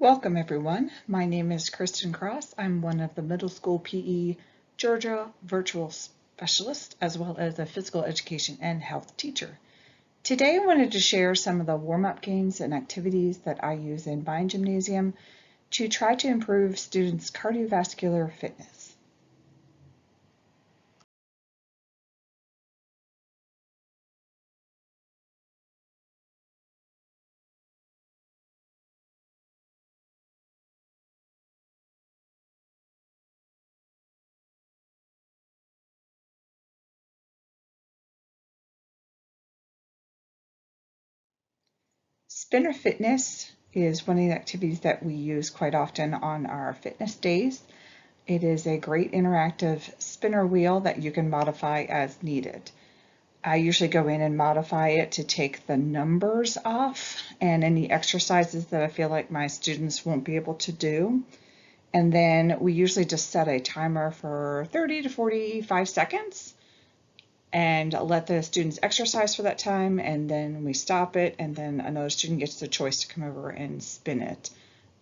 Welcome everyone. My name is Kristen Cross. I'm one of the middle school PE Georgia virtual specialists as well as a physical education and health teacher. Today I wanted to share some of the warm-up games and activities that I use in my gymnasium to try to improve students' cardiovascular fitness. Spinner fitness is one of the activities that we use quite often on our fitness days. It is a great interactive spinner wheel that you can modify as needed. I usually go in and modify it to take the numbers off and any exercises that I feel like my students won't be able to do. And then we usually just set a timer for 30 to 45 seconds and let the students exercise for that time, and then we stop it, and then another student gets the choice to come over and spin it.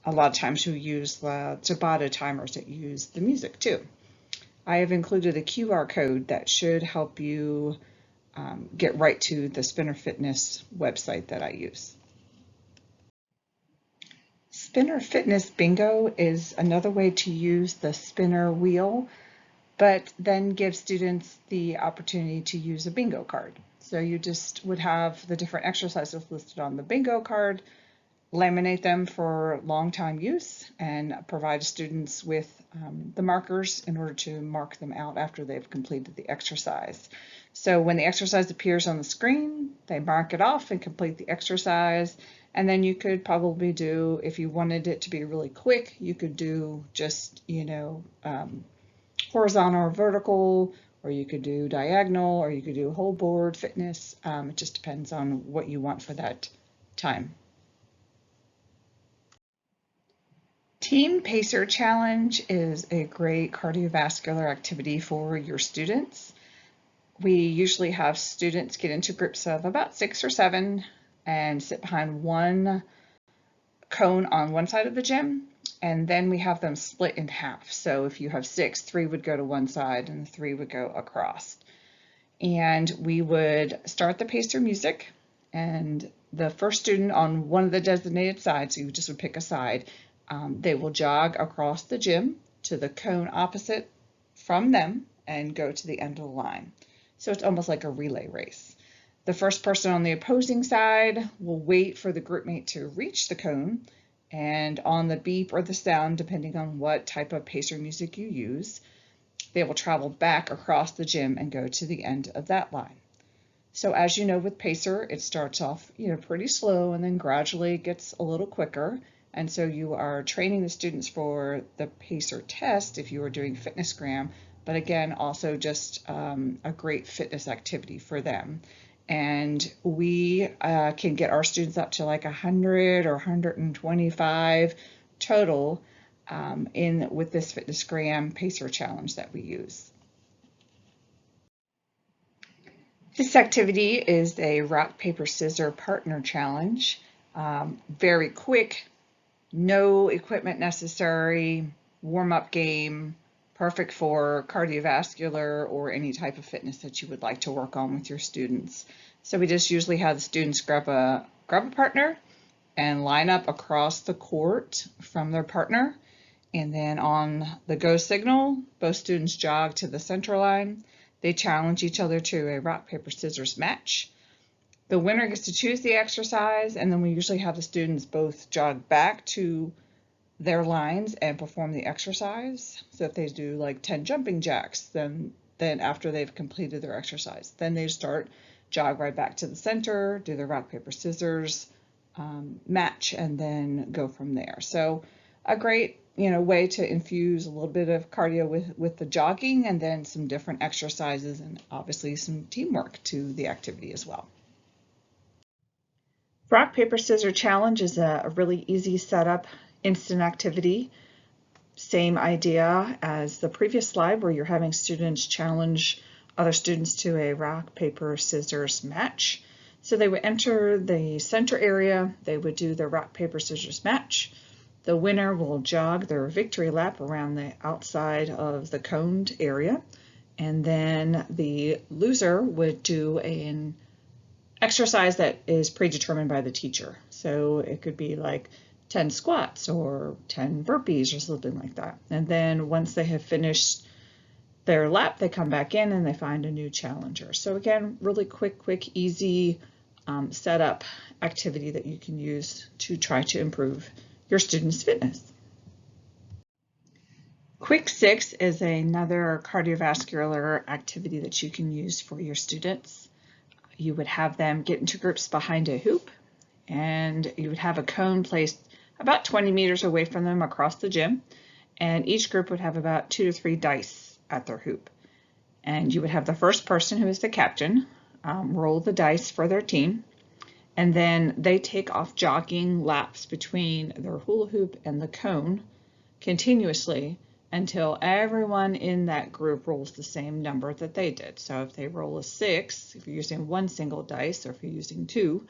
A lot of times we use the Tabata timers that use the music too. I have included a QR code that should help you get right to the Spinner Fitness website that I use. Spinner Fitness Bingo is another way to use the spinner wheel, but then give students the opportunity to use a bingo card. So you just would have the different exercises listed on the bingo card, laminate them for long time use, and provide students with the markers in order to mark them out after they've completed the exercise. So when the exercise appears on the screen, they mark it off and complete the exercise. And then you could probably do, if you wanted it to be really quick, you could do just, horizontal or vertical, or you could do diagonal, or you could do whole board fitness. It just depends on what you want for that time. Team Pacer Challenge is a great cardiovascular activity for your students. We usually have students get into groups of about 6 or 7 and sit behind one cone on one side of the gym, and then we have them split in half. So if you have 6, 3 would go to one side and 3 would go across. And we would start the pacer music, and the first student on one of the designated sides, so you just would pick a side, they will jog across the gym to the cone opposite from them and go to the end of the line. So it's almost like a relay race. The first person on the opposing side will wait for the group mate to reach the cone, and on the beep or the sound, depending on what type of pacer music you use, they will travel back across the gym and go to the end of that line. So as you know, with pacer, it starts off pretty slow and then gradually gets a little quicker. And so you are training the students for the pacer test if you are doing fitnessgram, but again, also just a great fitness activity for them. And we can get our students up to like 100 or 125 total with this fitnessgram pacer challenge that we use. This activity is a rock, paper, scissors partner challenge. Very quick, no equipment necessary, warm-up game, perfect for cardiovascular or any type of fitness that you would like to work on with your students. So we just usually have the students grab a partner and line up across the court from their partner. And then on the go signal, both students jog to the center line. They challenge each other to a rock, paper, scissors match. The winner gets to choose the exercise, and then we usually have the students both jog back to their lines and perform the exercise. So if they do like 10 jumping jacks, then after they've completed their exercise, then they jog right back to the center, do the rock, paper, scissors match, and then go from there. So a great way to infuse a little bit of cardio with the jogging, and then some different exercises, and obviously some teamwork to the activity as well. Rock, paper, scissors challenge is a really easy setup, instant activity. Same idea as the previous slide where you're having students challenge other students to a rock, paper, scissors match. So they would enter the center area, they would do the rock, paper, scissors match. The winner will jog their victory lap around the outside of the coned area, and then the loser would do an exercise that is predetermined by the teacher. So it could be like 10 squats or 10 burpees or something like that. And then once they have finished their lap, they come back in and they find a new challenger. So again, really quick, easy setup activity that you can use to try to improve your students' fitness. Quick 6 is another cardiovascular activity that you can use for your students. You would have them get into groups behind a hoop, and you would have a cone placed about 20 meters away from them across the gym, and each group would have about 2 to 3 dice at their hoop. And you would have the first person, who is the captain, roll the dice for their team, and then they take off jogging laps between their hula hoop and the cone continuously until everyone in that group rolls the same number that they did. So if they roll a 6, if you're using one single dice, or if you're using 2,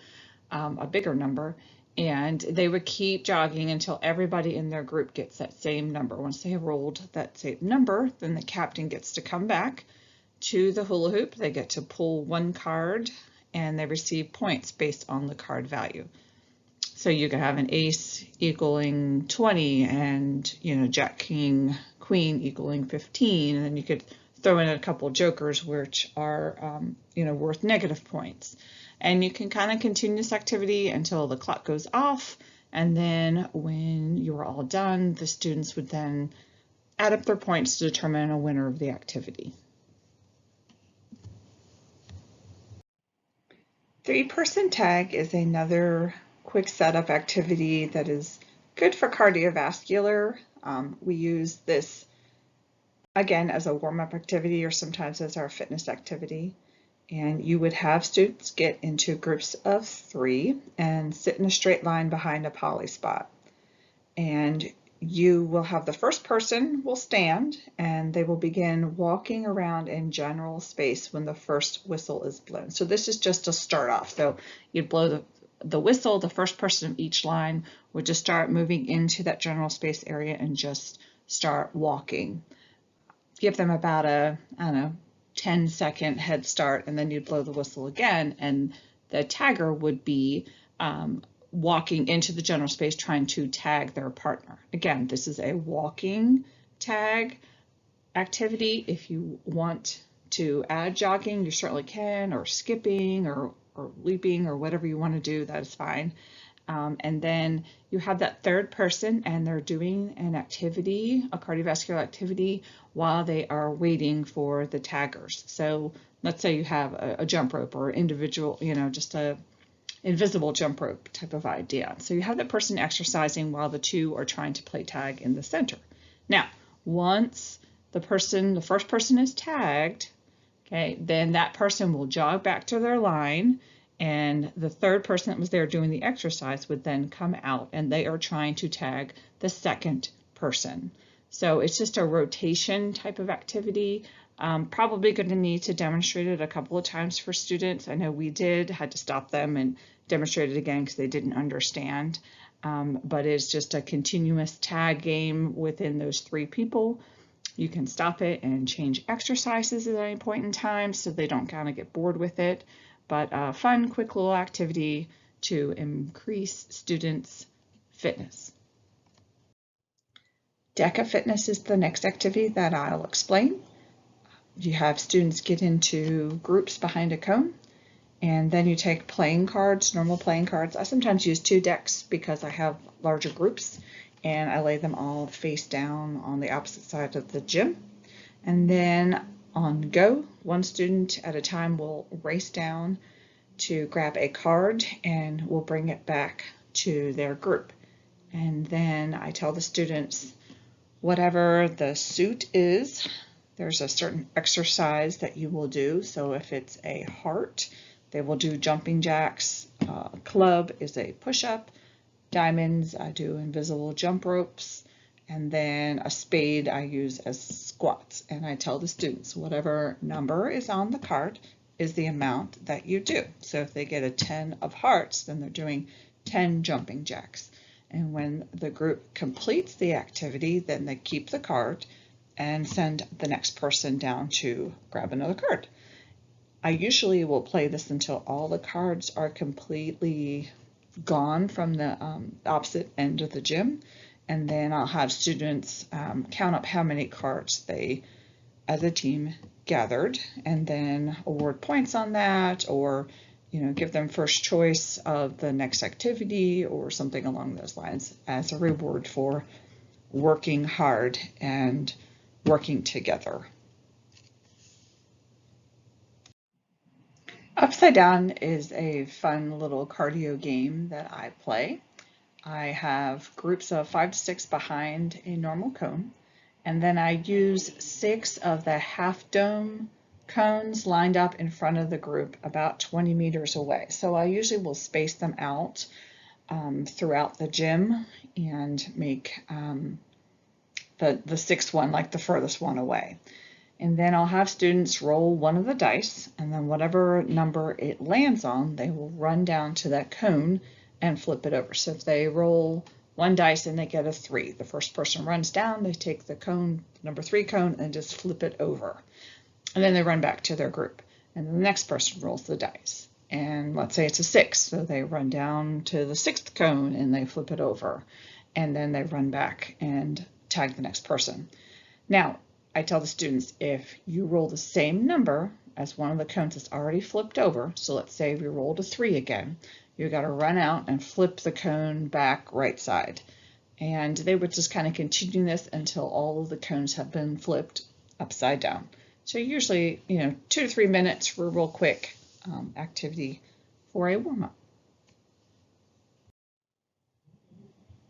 a bigger number, and they would keep jogging until everybody in their group gets that same number. Once they have rolled that same number, then the captain gets to come back to the hula hoop. They get to pull one card, and they receive points based on the card value. So you could have an ace equaling 20, and Jack, King, Queen equaling 15, and then you could throw in a couple jokers, which are worth negative points. And you can kind of continue this activity until the clock goes off, and then when you are all done, the students would then add up their points to determine a winner of the activity. 3-person tag is another quick setup activity that is good for cardiovascular. We use this again as a warm-up activity, or sometimes as our fitness activity. And you would have students get into groups of 3 and sit in a straight line behind a poly spot. And you will have the first person will stand, and they will begin walking around in general space when the first whistle is blown. So this is just to start off. So you'd blow the whistle, the first person of each line would just start moving into that general space area and just start walking. Give them about a, 10-second head start, and then you'd blow the whistle again, and the tagger would be walking into the general space trying to tag their partner. Again, this is a walking tag activity. If you want to add jogging, you certainly can, or skipping, or leaping, or whatever you want to do, that is fine. And then you have that third person, and they're doing an activity, a cardiovascular activity, while they are waiting for the taggers. So let's say you have a jump rope, or individual, just a invisible jump rope type of idea. So you have that person exercising while the two are trying to play tag in the center. Now, once the first person is tagged, okay, then that person will jog back to their line, and the third person that was there doing the exercise would then come out, and they are trying to tag the second person. So it's just a rotation type of activity. Probably going to need to demonstrate it a couple of times for students. I know we had to stop them and demonstrate it again because they didn't understand. But it's just a continuous tag game within those 3 people. You can stop it and change exercises at any point in time so they don't kind of get bored with it. But a fun, quick little activity to increase students' fitness. DECA fitness is the next activity that I'll explain. You have students get into groups behind a cone, and then you take playing cards, normal playing cards. I sometimes use 2 decks because I have larger groups, and I lay them all face down on the opposite side of the gym. And then on go, one student at a time will race down to grab a card, and will bring it back to their group. And then I tell the students, whatever the suit is, there's a certain exercise that you will do. So if it's a heart, they will do jumping jacks. Club is a push-up. Diamonds, I do invisible jump ropes. And then a spade I use as squats. And I tell the students, whatever number is on the card is the amount that you do. So if they get a 10 of hearts, then they're doing 10 jumping jacks. And when the group completes the activity, then they keep the card and send the next person down to grab another card. I usually will play this until all the cards are completely gone from the opposite end of the gym, and then I'll have students count up how many cards they, as a team, gathered, and then award points on that, or give them first choice of the next activity or something along those lines as a reward for working hard and working together. Upside Down is a fun little cardio game that I play. I have groups of 5 to 6 behind a normal cone, and then I use 6 of the half dome cones lined up in front of the group about 20 meters away. So I usually will space them out throughout the gym and make the sixth one like the furthest one away. And then I'll have students roll one of the dice, and then whatever number it lands on, they will run down to that cone and flip it over. So if they roll one dice and they get a 3, the first person runs down, they take the cone, number 3 cone, and just flip it over. And then they run back to their group. And the next person rolls the dice. And let's say it's a 6, so they run down to the 6th cone and they flip it over. And then they run back and tag the next person. Now, I tell the students, if you roll the same number as one of the cones that's already flipped over, so let's say we rolled a 3 again, you got to run out and flip the cone back right side. And they would just kind of continue this until all of the cones have been flipped upside down. So usually, 2 to 3 minutes for a real quick activity for a warm-up.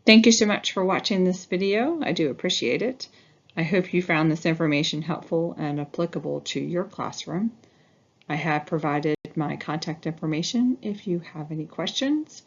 Thank you so much for watching this video. I do appreciate it. I hope you found this information helpful and applicable to your classroom. I have provided my contact information if you have any questions,